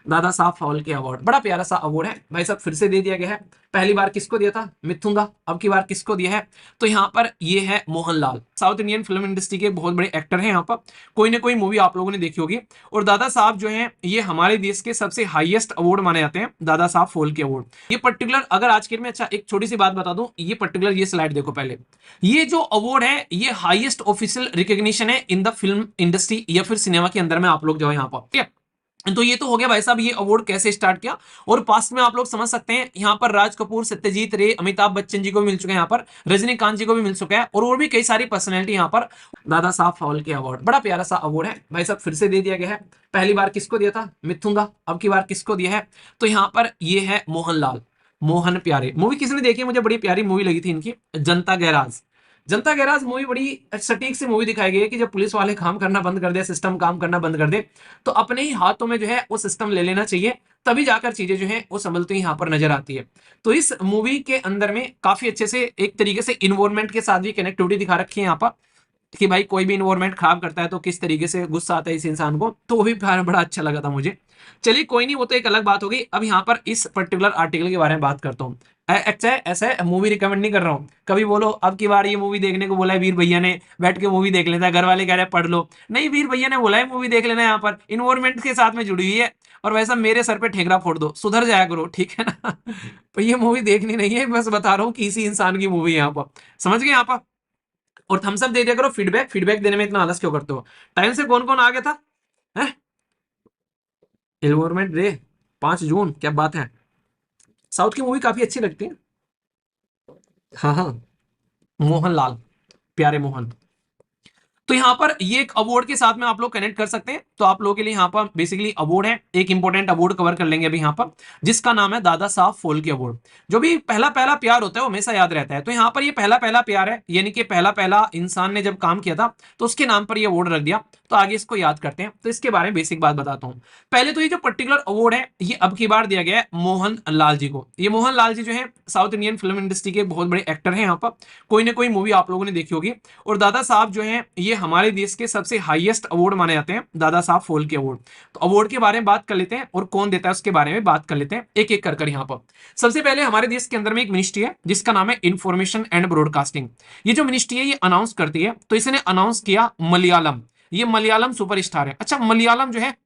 Dada Saheb Phalke award, बड़ा प्यारा सा अवार्ड है भाई साहब, फिर से दे दिया गया है। पहली बार किसको दिया था? मिथुन दा। अब की बार किसको दिया है? तो यहाँ पर ये है Mohanlal, south Indian film industry के बहुत बड़े एक्टर हैं। यहाँ पर कोई ना कोई मूवी आप लोगों ने देखी होगी। और दादा साहब जो है ये हमारे देश के सबसे हाईएस्ट अवार्ड माने जाते हैं, दादा साहब फाल्के अवार्ड। ये पर्टिकुलर अगर आज के में, अच्छा एक छोटी सी बात बता दूं, ये पर्टिकुलर ये स्लाइड देखो पहले। ये जो अवार्ड है ये हाईएस्ट ऑफिशियल रिकॉग्निशन है इन द फिल्म इंडस्ट्री या फिर सिनेमा के अंदर में आप लोग जो है यहाँ पर, ठीक है। तो ये तो हो गया भाई साहब ये अवार्ड कैसे स्टार्ट किया। और पास्ट में आप लोग समझ सकते हैं यहाँ पर राज कपूर, सत्यजीत रे, अमिताभ बच्चन जी को भी मिल चुके हैं, यहाँ पर रजनीकांत जी को भी मिल चुका है, और भी कई सारी पर्सनैलिटी यहाँ पर। दादा साहब फाल्के अवार्ड, बड़ा प्यारा सा अवार्ड है भाई साहब, फिर से दे दिया गया है। पहली बार किसको दिया था? मिथुन दा। अब की बार किसको दिया है? तो यहाँ पर ये है मोहनलाल, मोहन प्यारे। मूवी किसने देखी है? मुझे बड़ी प्यारी मूवी लगी थी इनकी, जनता गैराज। जनता गैराज मूवी बड़ी सटीक सी मूवी दिखाई गई है कि जब पुलिस वाले काम करना बंद कर दे, सिस्टम काम करना बंद कर दे, तो अपने ही हाथों में जो है वो सिस्टम ले लेना चाहिए, तभी जाकर चीजें जो है वो संभलती यहाँ पर नजर आती है। तो इस मूवी के अंदर में काफी अच्छे से एक तरीके से इन्वायरमेंट के साथ भी कनेक्टिविटी दिखा रखी है यहाँ पर, कि भाई कोई भी इन्वायरमेंट खराब करता है तो किस तरीके से गुस्सा आता है इस इंसान को, तो वो भी बड़ा अच्छा लगा था मुझे। चलिए कोई नहीं, वो तो एक अलग बात होगी। अब यहाँ पर इस पर्टिकुलर आर्टिकल के बारे में बात करता हूँ। अच्छा ऐसा मूवी रिकमेंड नहीं कर रहा हूँ, कभी बोलो अब की बार ये मूवी देखने को बोला है वीर भैया ने, बैठ के मूवी देख लेता है, घर वाले कह रहे हैं पढ़ लो। नहीं, वीर भैया ने बोला है मूवी देख लेना, यहाँ पर इन्वायरमेंट के साथ में जुड़ी हुई है। और वैसा मेरे सर पे ठेकरा फोड़ दो, सुधर जाया करो, ठीक है ना। तो ये मूवी देखनी नहीं है, बस बता रहा हूँ कि इसी इंसान की मूवी है यहाँ पर, समझ गए यहाँ पर। और थम्स अप दे दिया करो, फीडबैक फीडबैक देने में इतना आलस क्यों करते हो? टाइम से कौन कौन आ गया था? है इन्वॉल्वमेंट डे 5 जून, क्या बात है। साउथ की मूवी काफी अच्छी लगती है। हाँ हाँ, मोहनलाल, प्यारे मोहन। तो यहाँ पर ये एक अवार्ड के साथ में आप लोग कनेक्ट कर सकते हैं। तो आप लोगों के लिए यहाँ पर बेसिकली अवार्ड है, एक इंपॉर्टेंट अवार्ड कवर कर लेंगे अभी यहाँ पर, जिसका नाम है दादा साहब फाल्के अवार्ड। जो भी पहला पहला प्यार होता है वो हमेशा याद रहता है, तो यहाँ पर ये पहला पहला प्यार है, यानी कि पहला पहला इंसान ने जब काम किया था तो उसके नाम पर ये अवार्ड रख दिया। तो आगे इसको याद करते हैं, तो इसके बारे में बेसिक बात बताता हूँ। पहले तो ये जो पर्टिकुलर अवार्ड है ये अब की बार दिया गया है मोहन लाल जी को। ये मोहन लाल जी जो है साउथ इंडियन फिल्म इंडस्ट्री के बहुत बड़े एक्टर हैं। यहाँ पर कोई ना कोई मूवी आप लोगों ने देखी होगी। और दादा साहब जो हैं ये हमारे देश के सबसे हाईएस्ट अवार्ड माने जाते हैं, दादा साहब फाल्के अवार्ड। तो अवार्ड के बारे में बात कर लेते हैं और कौन देता है उसके बारे में बात कर लेते हैं, एक एक कर यहाँ पर। सबसे पहले हमारे देश के अंदर में एक मिनिस्ट्री है जिसका नाम है इंफॉर्मेशन एंड ब्रॉडकास्टिंग। ये जो मिनिस्ट्री है ये अनाउंस करती है, तो इसने अनाउंस किया मलयालम। ये मलयालम सुपरस्टार है। अच्छा मलयालम जो है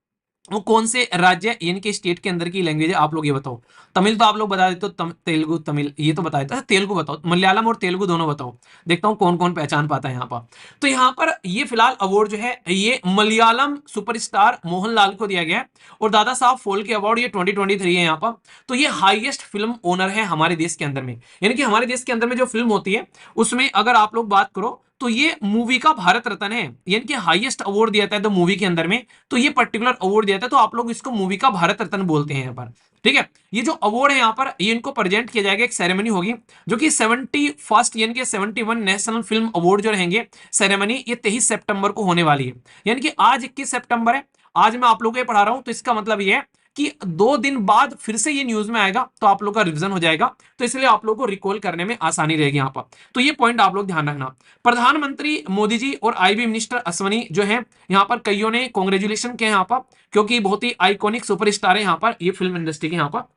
वो कौन से राज्य यानी कि स्टेट के अंदर की लैंग्वेज है, आप लोग ये बताओ। तमिल तो आप लोग बता देते हो, तेलुगु तमिल ये तो बता देता है, तेलुगु बताओ, मलयालम और तेलुगु दोनों बताओ, देखता हूं कौन कौन पहचान पाता है यहाँ पर। तो यहाँ पर ये फिलहाल अवार्ड जो है ये मलयालम सुपरस्टार मोहनलाल को दिया गया है। और दादा साहब फाल्के अवार्ड ये 2023 है यहाँ पर। तो ये हाईएस्ट फिल्म ओनर है हमारे देश के अंदर में, यानी कि हमारे देश के अंदर में जो फिल्म होती है उसमें अगर आप लोग बात करो तो ये मूवी का भारत रत्न है, यानी कि हाईएस्ट अवार्ड दिया जाता है तो मूवी के अंदर में, तो ये पर्टिकुलर अवार्ड दिया जाता है, तो आप लोग इसको मूवी का भारत रत्न बोलते हैं यहाँ पर, ठीक है। ये जो अवार्ड है यहाँ पर ये इनको प्रेजेंट किया जाएगा, एक सेरेमनी होगी जो कि 71 यानी कि 71 नेशनल फिल्म अवार्ड जो रहेंगे सेरेमनी, ये 23 सितंबर को होने वाली है। यानी कि आज 21 सितंबर है, आज मैं आप लोगों को ये पढ़ा रहा हूं, तो इसका मतलब ये है कि 2 दिन बाद फिर से ये न्यूज में आएगा, तो आप लोग का रिवीजन हो जाएगा, तो इसलिए आप लोग को रिकॉल करने में आसानी रहेगी यहाँ पर। तो ये पॉइंट आप लोग ध्यान रखना। प्रधानमंत्री मोदी जी और आईबी मिनिस्टर अश्वनी जो है यहाँ पर कईयों ने कॉन्ग्रेचुलेशन किया यहाँ पर, क्योंकि बहुत ही आइकॉनिक सुपरस्टार है यहाँ पर ये फिल्म इंडस्ट्री के यहाँ पर।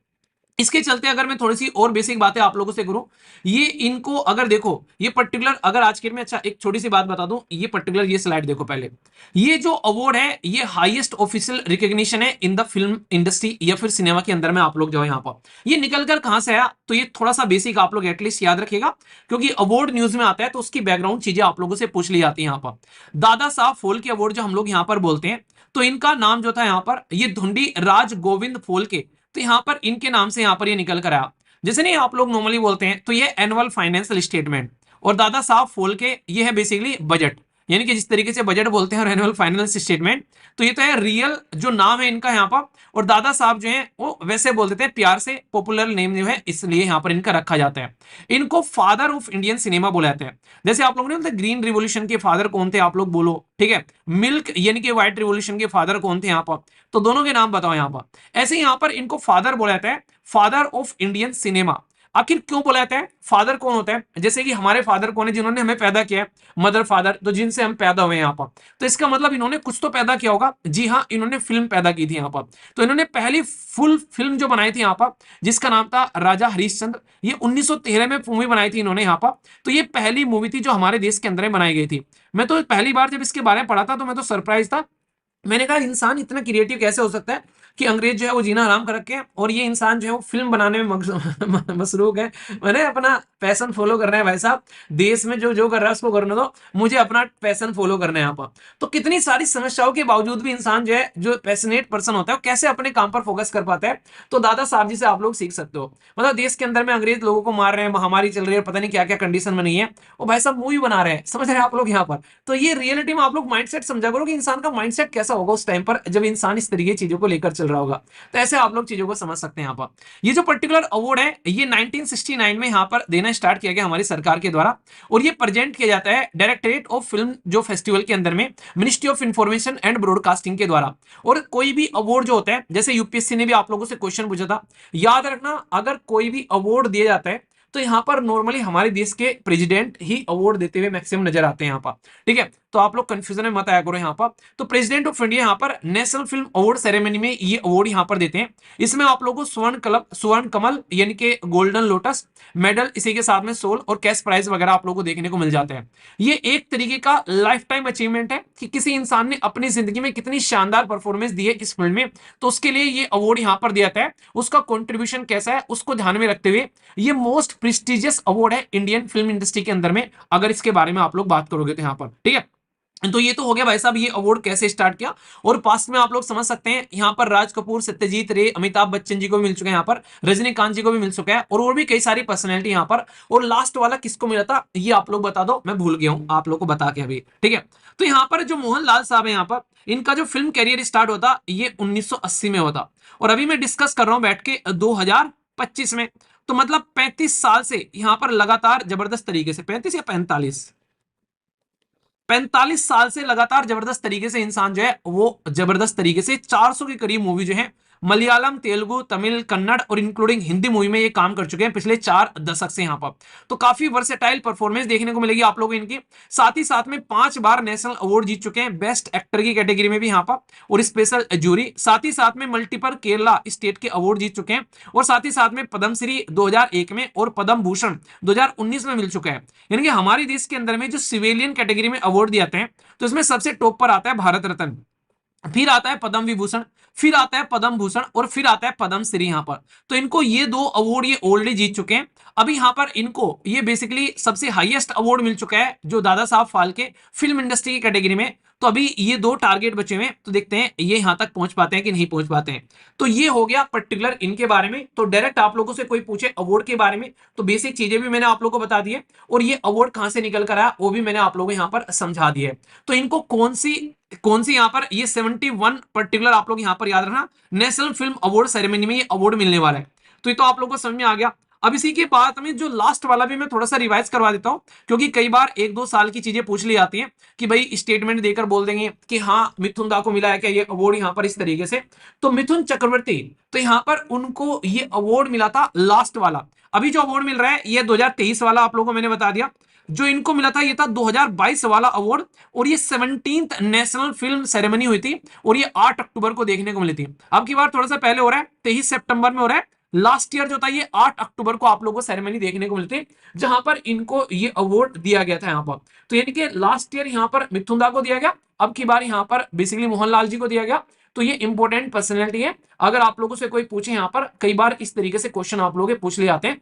इसके चलते अगर मैं थोड़ी सी और बेसिक बातें आप लोगों से करूं, ये इनको अगर देखो ये पर्टिकुलर अगर आज के में, अच्छा एक छोटी सी बात बता दूं, ये पर्टिकुलर ये स्लाइड देखो पहले। ये जो अवार्ड है ये हाईएस्ट ऑफिशियल रिकॉग्निशन है इन द फिल्म इंडस्ट्री या फिर सिनेमा के अंदर में आप लोग जो है यहाँ पर। ये निकल कर कहां से आया, तो ये थोड़ा सा बेसिक आप लोग एटलीस्ट याद रखिएगा, क्योंकि अवार्ड न्यूज में आता है तो उसकी बैकग्राउंड चीजें आप लोगों से पूछ ली जाती है यहाँ पर। दादा साहब फाल्के अवार्ड जो हम लोग यहाँ पर बोलते हैं, तो इनका नाम जो था यहाँ पर ये धुंडी राज गोविंद फाल्के, तो यहां पर इनके नाम से यहां पर ये निकल कर आया। जैसे नहीं आप लोग नॉर्मली बोलते हैं, तो ये एनुअल फाइनेंशियल स्टेटमेंट, और दादा साहब फाल्के ये है बेसिकली बजट, यानी कि जिस तरीके से बजट बोलते हैं और एनुअल फाइनेंशियल स्टेटमेंट, तो ये तो है रियल जो नाम है इनका यहाँ पर। और दादा साहब जो है वो वैसे बोल देते हैं प्यार से, पॉपुलर नेम जो है इसलिए यहाँ पर इनका रखा जाता है। इनको फादर ऑफ इंडियन सिनेमा बोला जाता है। जैसे आप लोग ने बोलते ग्रीन रिवोल्यूशन के फादर कौन थे, आप लोग बोलो, ठीक है। मिल्क यानी कि व्हाइट रिवोल्यूशन के फादर कौन थे यहाँ पर, तो दोनों के नाम बताओ यहाँ पर। ऐसे यहाँ पर इनको फादर बोला जाता है, फादर ऑफ इंडियन सिनेमा। आखिर क्यों बोला जाता है? फादर कौन होता है? जैसे कि हमारे फादर कौन है जिन्होंने हमें पैदा किया है? मदर फादर, तो जिनसे हम पैदा हुए यहाँ पर। तो इसका मतलब इन्होंने कुछ तो पैदा किया होगा। जी हाँ, इन्होंने फिल्म पैदा की थी यहाँ पर। तो इन्होंने पहली फुल फिल्म जो बनाई थी यहाँ पर, जिसका नाम था राजा हरिश्चंद्र, ये 1913 में मूवी बनाई थी इन्होंने यहाँ पर। तो ये पहली मूवी थी जो हमारे देश के अंदर में बनाई गई थी। मैं तो पहली बार जब इसके बारे में पढ़ा था तो मैं तो सरप्राइज था। मैंने कहा इंसान इतना क्रिएटिव कैसे हो सकता है कि अंग्रेज जो है वो जीना हराम कर रखे हैं और ये इंसान जो है वो फिल्म बनाने में मसरूक है। मैंने अपना पैशन फॉलो करना है भाई साहब, देश में जो जो कर रहा है उसको करने दो, मुझे अपना पैशन फॉलो करना है यहाँ पर। तो कितनी सारी समस्याओं के बावजूद भी इंसान जो है, जो पैशनेट पर्सन होता है, वो कैसे अपने काम पर फोकस कर पाता है। तो दादा साहब जी से आप लोग सीख सकते हो। मतलब देश के अंदर में अंग्रेज लोगों को मार रहे हैं, महामारी चल रही है, पता नहीं क्या क्या कंडीशन में नहीं है, वो भाई साहब मूवी बना रहे हैं, समझ रहे हैं आप लोग यहाँ पर। तो ये रियलिटी में आप लोग माइंडसेट समझा करो कि इंसान का माइंडसेट कैसा होगा उस टाइम पर जब इंसान इस तरीके की चीजों को लेकर चल रहा होगा। तो ऐसे आप लोग चीजों को समझ सकते हैं यहाँ पर। ये जो पर्टिकुलर अवार्ड है ये 1969 में यहाँ पर देना स्टार्ट किया गया हमारी सरकार के द्वारा, और ये प्रेजेंट किया जाता है डायरेक्टरेट ऑफ फिल्म जो फेस्टिवल के अंदर में, ministry of information and broadcasting के द्वारा। और कोई भी अवार्ड जो होता है, जैसे यूपीएससी ने भी आप लोगों से क्वेश्चन पूछा था, याद रखना अगर कोई भी अवार्ड दिया जाता है तो यहाँ पर नॉर्मली हमारे देश के प्रेसिडेंट ही अवार्ड देते हुए मैक्सिमम नजर आते हैं यहाँ पर। ठीक है, तो आप लोग कंफ्यूजन में मत आया करो यहाँ पर। तो प्रेसिडेंट ऑफ इंडिया यहाँ पर नेशनल फिल्म अवार्ड सेरेमनी में ये अवार्ड यहाँ पर देते हैं। इसमें आप लोगों को स्वर्ण कमल यानी कि गोल्डन लोटस मेडल, इसी के साथ में सोल और कैश प्राइज वगैरह आप लोगों को देखने को मिल जाते हैं। ये एक तरीके का लाइफ टाइम अचीवमेंट है कि किसी इंसान ने अपनी जिंदगी में कितनी शानदार परफॉर्मेंस दी है इस फील्ड में, तो उसके लिए ये अवार्ड यहाँ पर दिया जाता है। उसका कॉन्ट्रीब्यूशन कैसा है उसको ध्यान में रखते हुए ये मोस्ट प्रेस्टिजियस अवार्ड है इंडियन फिल्म इंडस्ट्री के अंदर में, अगर इसके बारे में आप लोग बात करोगे तो यहाँ पर। ठीक है, तो ये तो हो गया भाई साहब ये अवार्ड कैसे स्टार्ट किया। और पास्ट में आप लोग समझ सकते हैं यहाँ पर राज कपूर, सत्यजीत रे, अमिताभ बच्चन जी को भी मिल चुके हैं, यहाँ पर रजनीकांत जी को भी मिल चुका है, और भी कई सारी पर्सनैलिटी यहाँ पर। और लास्ट वाला किसको मिला था ये आप लोग बता दो, मैं भूल गया हूं आप लोग को बता के अभी। ठीक है, तो यहाँ पर जो मोहनलाल साहब है यहाँ पर, इनका जो फिल्म कैरियर स्टार्ट होता ये 1980 में होता, और अभी मैं डिस्कस कर रहा हूं बैठ के 2025 में। तो मतलब 35 साल से यहाँ पर लगातार जबरदस्त तरीके से, 35 या 45 साल से लगातार जबरदस्त तरीके से इंसान जो है वो जबरदस्त तरीके से 400 के करीब मूवी जो है मलयालम, तेलुगु, तमिल, कन्नड़ और इंक्लूडिंग हिंदी मूवी में ये काम कर चुके हैं पिछले 4 दशक से यहाँ पर। तो काफी वर्सेटाइल परफॉर्मेंस देखने को मिलेगी आप लोगों को इनकी। साथ ही साथ में 5 बार नेशनल अवार्ड जीत चुके हैं बेस्ट एक्टर की कैटेगरी में भी यहाँ पर, और स्पेशल जूरी। साथ ही साथ में मल्टीपल केरला स्टेट के अवार्ड जीत चुके हैं, और साथ ही साथ में पद्मश्री 2001 में और पद्म भूषण 2019 में मिल चुका है। यानी कि हमारे देश के अंदर में जो सिविलियन कैटेगरी में अवार्ड दिए जाते हैं तो इसमें सबसे टॉप पर आता है भारत रत्न, फिर आता है पद्म विभूषण, फिर आता है पद्म भूषण, और फिर आता है पद्म श्री यहाँ पर। तो इनको ये 2 अवार्ड ये ऑलरेडी जीत चुके हैं। अभी यहाँ पर इनको ये बेसिकली सबसे हाईएस्ट अवार्ड मिल चुका है जो दादा साहब फाल्के फिल्म इंडस्ट्री की कैटेगरी में। तो अभी ये 2 टारगेट बचे हुए हैं, तो देखते हैं ये यहां तक पहुंच पाते हैं कि नहीं पहुंच पाते हैं। तो ये हो गया पर्टिकुलर इनके बारे में। तो डायरेक्ट आप लोगों से कोई पूछे अवार्ड के बारे में तो बेसिक चीजें भी मैंने आप लोगों को बता दी है, और ये अवार्ड कहां से निकल कर आया वो भी मैंने आप लोगों को यहाँ पर समझा दिया है। तो इनको कौन सी यहाँ पर ये 71 पर्टिकुलर आप लोग यहाँ पर याद रखना, नेशनल फिल्म अवार्ड सेरेमनी में ये अवार्ड मिलने वाला है। तो ये तो आप लोगों को समझ में आ गया। अब इसी के बाद में जो लास्ट वाला भी मैं थोड़ा सा रिवाइज करवा देता हूं, क्योंकि कई बार 1-2 साल की चीजें पूछ ली जाती हैं कि भाई स्टेटमेंट देकर बोल देंगे कि हाँ मिथुन दा को मिला है क्या ये अवार्ड यहाँ पर इस तरीके से। तो मिथुन चक्रवर्ती, तो यहाँ पर उनको ये अवार्ड मिला था लास्ट वाला। अभी जो अवार्ड मिल रहा है ये 2023 वाला आप लोगों को मैंने बता दिया। जो इनको मिला था ये था 2022 वाला अवार्ड, और ये 17th नेशनल फिल्म सेरेमनी हुई थी, और ये 8 अक्टूबर को देखने को मिली थी। अब की बार थोड़ा सा पहले हो रहा है, 23 सितंबर में हो रहा है। लास्ट ईयर जो था ये 8 अक्टूबर को आप लोगों को सेरेमनी देखने को मिलती, जहां पर इनको ये अवार्ड दिया गया था यहाँ पर। तो यानी कि लास्ट ईयर यहाँ पर मिथुन दा को दिया गया, अब की बार यहाँ पर बेसिकली मोहनलाल जी को दिया गया। तो ये इंपॉर्टेंट पर्सनैलिटी है, अगर आप लोगों से कोई पूछे यहाँ पर, कई बार इस तरीके से क्वेश्चन आप लोगों के पूछ लिए जाते हैं।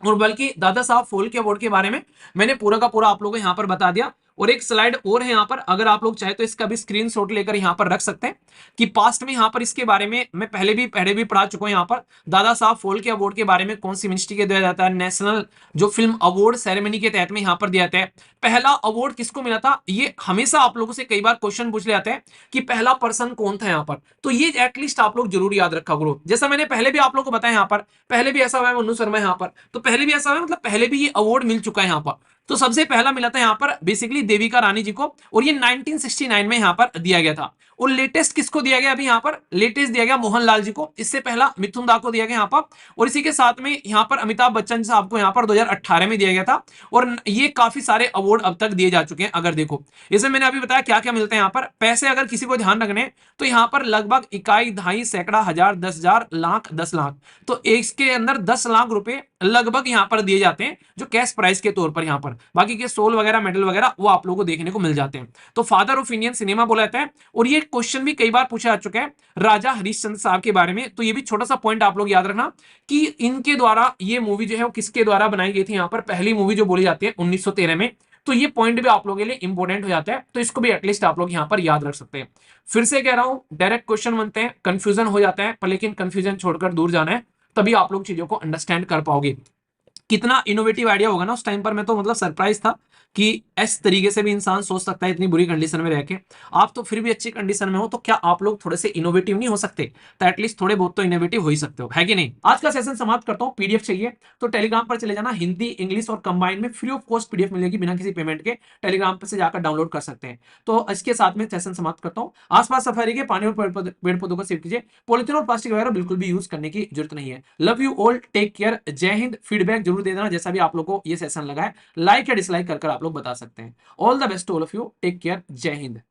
और बल्कि दादा साहब फाल्के अवार्ड के बारे में मैंने पूरा का पूरा आप लोगों को यहाँ पर बता दिया। और एक स्लाइड और है यहाँ पर, अगर आप लोग चाहे तो इसका भी स्क्रीनशॉट लेकर यहाँ पर रख सकते हैं कि पास्ट में यहाँ पर इसके बारे में मैं पहले भी पढ़ा चुका हूँ। यहाँ पर दादा साहब फाल्के अवार्ड के बारे में कौन सी मिनिस्ट्री के दिया जाता है, नेशनल जो फिल्म अवार्ड सेरेमनी के तहत में यहाँ पर दिया जाता है। पहला अवार्ड किसको मिला था, ये हमेशा आप लोगों से कई बार क्वेश्चन पूछ ले जाते हैं कि पहला पर्सन कौन था यहाँ पर। तो ये एटलीस्ट आप लोग जरूर याद रखा करो। जैसा मैंने पहले भी आप लोग को बताया यहाँ पर, पहले भी ऐसा हुआ है मनु शर्मा यहाँ पर, तो पहले भी ऐसा हुआ है, मतलब पहले भी ये अवार्ड मिल चुका है यहाँ पर। तो सबसे पहला मिला था यहाँ पर बेसिकली देविका रानी जी को, और ये 1969 में यहाँ पर दिया गया था। और लेटेस्ट किसको दिया गया? अभी यहां पर लेटेस्ट दिया गया मोहनलाल जी को, इससे पहला मिथुन दा को दिया गया यहां पर, और इसी के साथ में यहां पर अमिताभ बच्चन साहब को यहां पर 2018 में दिया गया था। और ये काफी सारे अवार्ड अब तक दिए जा चुके हैं। अगर देखो इसमें मैंने अभी बताया क्या क्या मिलते हैं। यहां पर पैसे अगर किसी को ध्यान रखने, तो यहां पर लगभग इकाई, दहाई, सैकड़ा, हजार, 10,000, लाख, 10 लाख, तो इसके अंदर 10 लाख रुपए लगभग यहां पर दिए जाते हैं, जो कैश प्राइस के तौर पर। यहां पर बाकी के सोल वगैरह, मेडल वगैरह वो आप लोगों को देखने को मिल जाते हैं। तो फादर ऑफ इंडियन सिनेमा बोला जाता है। और ये क्वेश्चन भी कई बार पूछा जा चुका है राजा हरिश्चंद्र साहब के बारे में, तो ये भी छोटा सा पॉइंट आप लोग याद रखना कि इनके द्वारा ये मूवी जो है वो किसके द्वारा बनाई गई थी। यहां पर पहली मूवी जो बोली जाती है 1913 में, तो ये पॉइंट भी आप लोगों के लिए इंपॉर्टेंट हो जाता है, तो इसको भी एटलीस्ट आप लोग यहां पर याद रख सकते हैं। फिर से कह रहा हूं, डायरेक्ट क्वेश्चन बनते हैं, कंफ्यूजन हो जाता है, पर लेकिन कंफ्यूजन छोड़कर दूर जाना है, तभी आप लोग चीजों को अंडरस्टैंड कर पाओगे। कितना इनोवेटिव आइडिया होगा ना उस टाइम पर, मैं तो मतलब सरप्राइज था कि इस तरीके से भी इंसान सोच सकता है इतनी बुरी कंडीशन में रह के। आप तो फिर भी अच्छी कंडीशन में हो, तो क्या आप लोग थोड़े से इनोवेटिव नहीं हो सकते? तो एटलीस्ट थोड़े बहुत तो इनोवेटिव हो ही सकते हो, है कि नहीं? आज का सेशन समाप्त करता हूं। पीडीएफ चाहिए तो टेलीग्राम पर चले जाना, हिंदी, इंग्लिश और कंबाइन में फ्री ऑफ कॉस्ट पीडीएफ मिलेगी बिना किसी पेमेंट के, टेलीग्राम पर से जाकर डाउनलोड कर सकते हैं। तो इसके साथ में सेशन समाप्त करता हूं। आसपास सफाई के पानी और पेड़ पौधों को सेव कीजिए, पॉलिथीन और प्लास्टिक वगैरह बिल्कुल भी यूज करने की जरूरत नहीं है। Love you all, take care, जय हिंद। फीडबैक जरूर दे देना जैसा भी आप लोग को ये सेशन लगा है, लाइक या डिसलाइक कर आप लोग बता सकते हैं। All the best all of you, take care, जय हिंद।